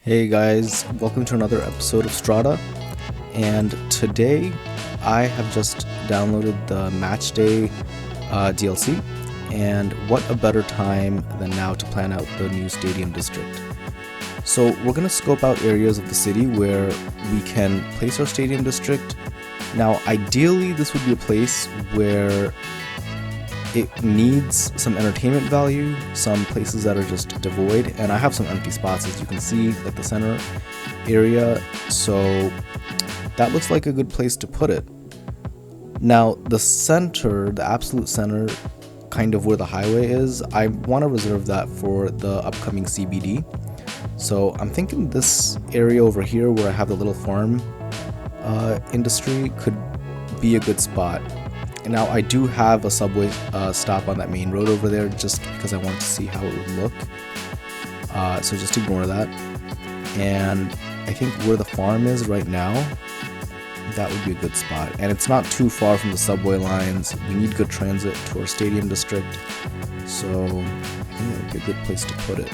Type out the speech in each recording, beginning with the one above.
Hey guys, welcome to another episode of Strata. And today I have just downloaded the Match Day DLC. And what a better time than now to plan out the new stadium district. So we're going to scope out areas of the city where we can place our stadium district. Now, ideally, this would be a place where it needs some entertainment value, some places that are just devoid, and I have some empty spots as you can see at the center area, so that looks like a good place to put it. Now the center, the absolute center, kind of where the highway is, I want to reserve that for the upcoming CBD. So I'm thinking this area over here where I have the little farm industry could be a good spot. And now I do have a subway stop on that main road over there just because I wanted to see how it would look. So just ignore that. And I think where the farm is right now, that would be a good spot. And it's not too far from the subway lines. We need good transit to our stadium district. So I think that would be a good place to put it.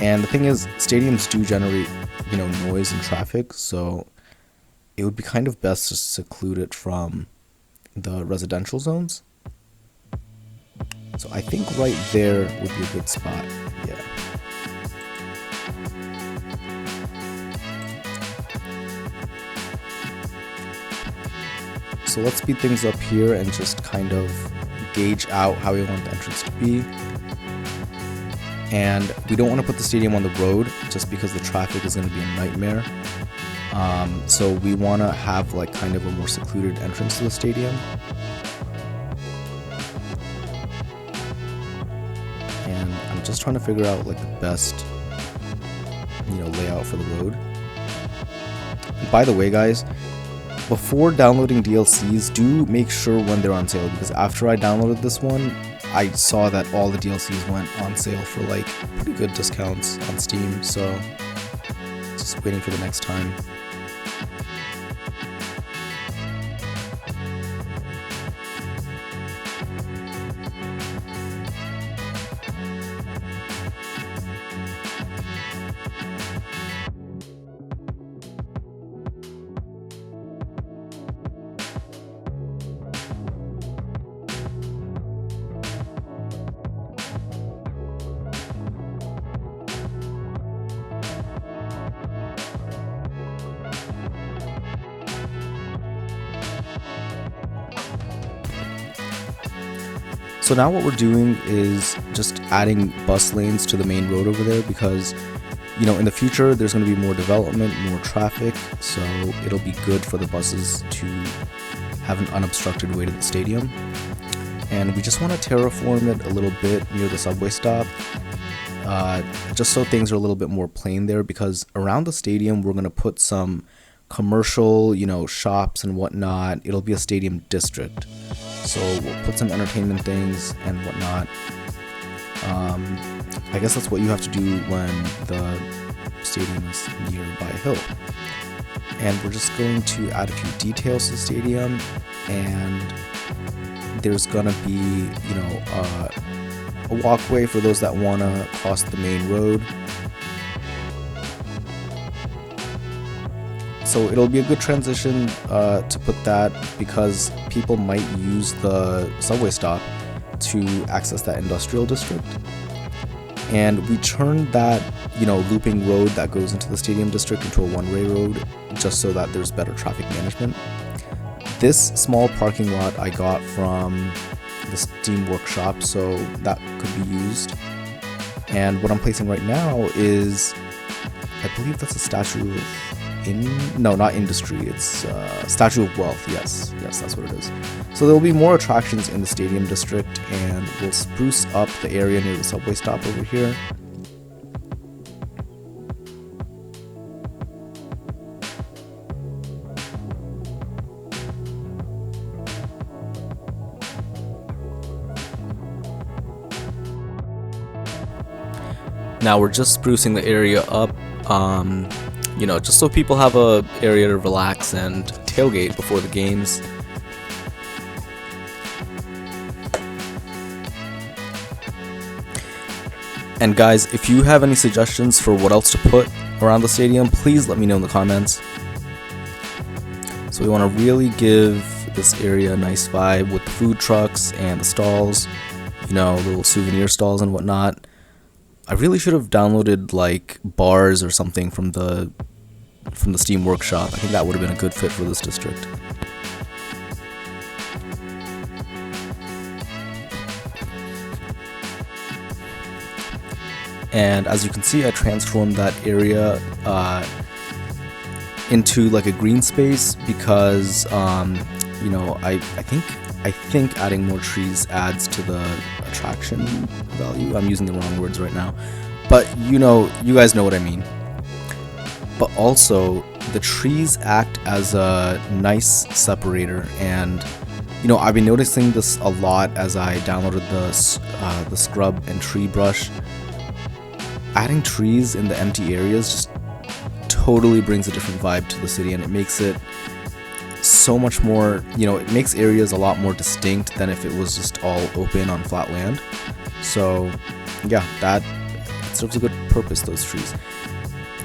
And the thing is, stadiums do generate, noise and traffic. So it would be kind of best to seclude it from the residential zones. So I think right there would be a good spot. Yeah. So let's speed things up here and just kind of gauge out how we want the entrance to be. And we don't want to put the stadium on the road just because the traffic is going to be a nightmare. So we want to have like kind of a more secluded entrance to the stadium. And I'm just trying to figure out like the best, layout for the road. And by the way, guys, before downloading DLCs, do make sure when they're on sale, because after I downloaded this one, I saw that all the DLCs went on sale for like pretty good discounts on Steam. So just waiting for the next time. So now what we're doing is just adding bus lanes to the main road over there because, in the future there's going to be more development, more traffic, so it'll be good for the buses to have an unobstructed way to the stadium. And we just want to terraform it a little bit near the subway stop, just so things are a little bit more plain there, because around the stadium we're going to put some commercial, shops and whatnot. It'll be a stadium district. So we'll put some entertainment things and whatnot. I guess that's what you have to do when the stadium is nearby a hill. And we're just going to add a few details to the stadium, and there's gonna be, a walkway for those that wanna cross the main road. So it'll be a good transition to put that, because people might use the subway stop to access that industrial district. And we turned that, looping road that goes into the stadium district into a one-way road just so that there's better traffic management. This small parking lot I got from the Steam Workshop, so that could be used. And what I'm placing right now is, I believe that's a statue of not industry, it's Statue of Wealth. Yes, that's what it is. So there will be more attractions in the stadium district, and we'll spruce up the area near the subway stop over here. Now we're just sprucing the area up, just so people have a area to relax and tailgate before the games. And guys, if you have any suggestions for what else to put around the stadium, please let me know in the comments. So we want to really give this area a nice vibe with the food trucks and the stalls, you know, little souvenir stalls and whatnot. I really should have downloaded like bars or something from the Steam Workshop. I think that would have been a good fit for this district. And as you can see, I transformed that area into like a green space because you know, I think adding more trees adds to the attraction value. I'm using the wrong words right now, but you know, you guys know what I mean. But also the trees act as a nice separator, and you know, I've been noticing this a lot as I downloaded the scrub and tree brush. Adding trees in the empty areas just totally brings a different vibe to the city, and it makes it so much more, you know, it makes areas a lot more distinct than if it was just all open on flat land. So yeah, that serves a good purpose, those trees.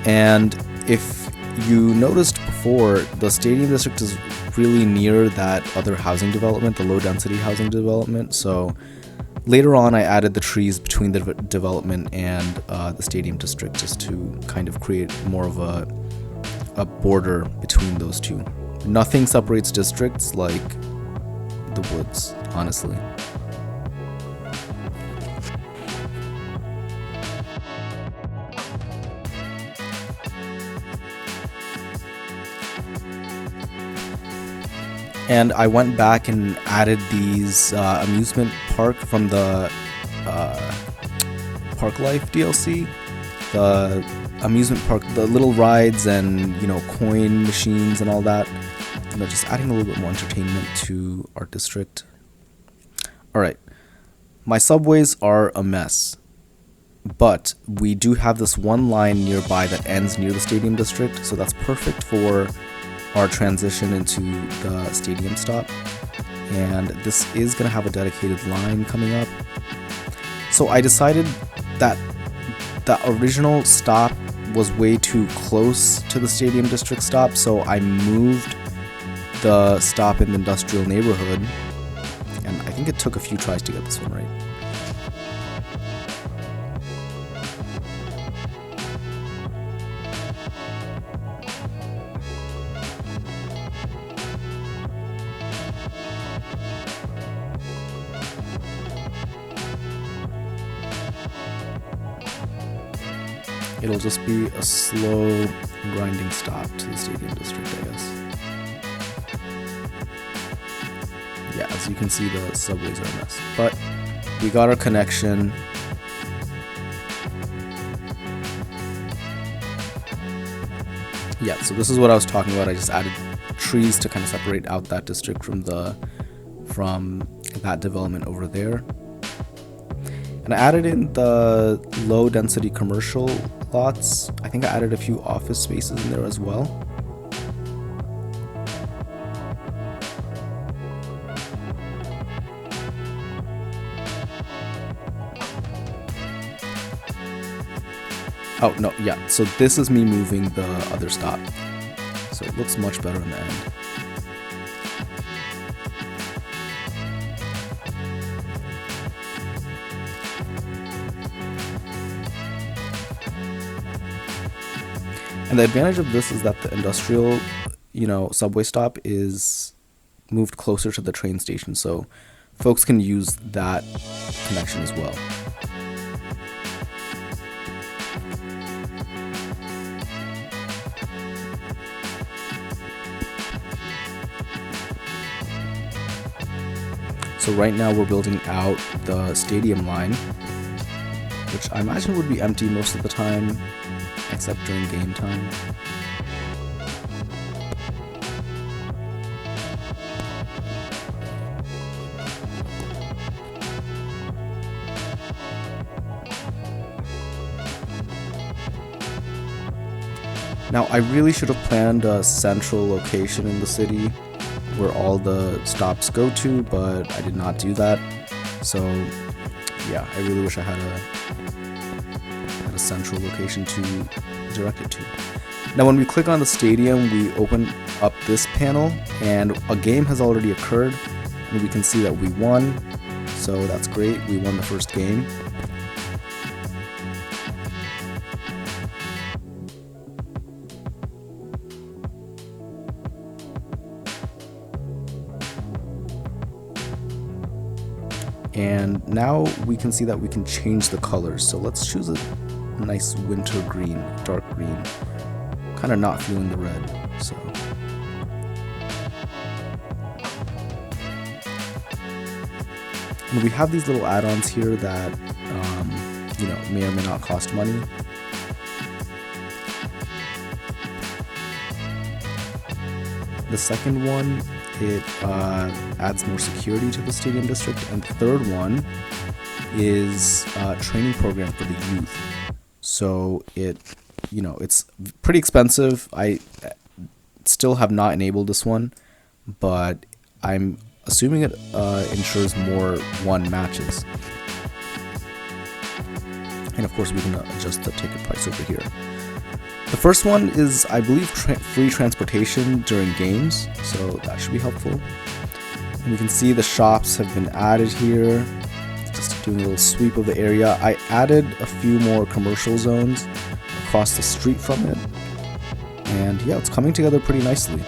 And if you noticed before, the stadium district is really near that other housing development, the low density housing development. So later on, I added the trees between the development and the stadium district just to kind of create more of a border between those two. Nothing separates districts like the woods, honestly. And I went back and added these amusement park from the Park Life DLC. The amusement park, the little rides and, you know, coin machines and all that. You know, just adding a little bit more entertainment to our district. Alright, my subways are a mess, but we do have this one line nearby that ends near the stadium district, so that's perfect for our transition into the stadium stop. And this is going to have a dedicated line coming up. So I decided that the original stop was way too close to the stadium district stop, so I moved the stop in the industrial neighborhood, and I think it took a few tries to get this one right. It'll just be a slow grinding stop to the stadium district, I guess. Yeah, as you can see, the subways are a mess. But we got our connection. Yeah, so this is what I was talking about. I just added trees to kind of separate out that district from that development over there. And I added in the low density commercial lots. I think I added a few office spaces in there as well. Oh, no, yeah, so this is me moving the other stop. So it looks much better in the end. And the advantage of this is that the industrial, you know, subway stop is moved closer to the train station, so folks can use that connection as well. So right now we're building out the stadium line, which I imagine would be empty most of the time, except during game time. Now, I really should have planned a central location in the city where all the stops go to, but I did not do that. So yeah, I really wish I had a central location to direct it to. Now when we click on the stadium, we open up this panel and a game has already occurred, and we can see that we won, so that's great. We won the first game. And now we can see that we can change the colors. So let's choose a nice winter green, dark green. Kind of not feeling the red, so. And we have these little add-ons here that, you know, may or may not cost money. The second one, it adds more security to the stadium district, and the third one is a training program for the youth. So it, you know, it's pretty expensive. I still have not enabled this one, but I'm assuming it ensures more won matches. And of course we can adjust the ticket price over here. The first one is, I believe, free transportation during games, so that should be helpful. And we can see the shops have been added here. Just doing a little sweep of the area. I added a few more commercial zones across the street from it. And yeah, it's coming together pretty nicely.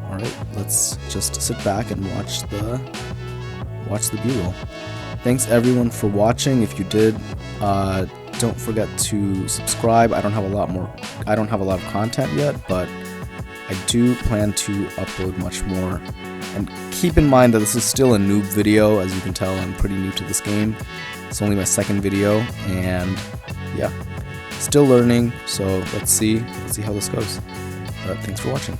Alright, let's just sit back and watch the B-roll. Thanks everyone for watching. If you did, don't forget to subscribe. I don't have a lot of content yet, but I do plan to upload much more. And keep in mind that this is still a noob video. As you can tell, I'm pretty new to this game. It's only my second video, and yeah, still learning. So let's see how this goes. But thanks for watching.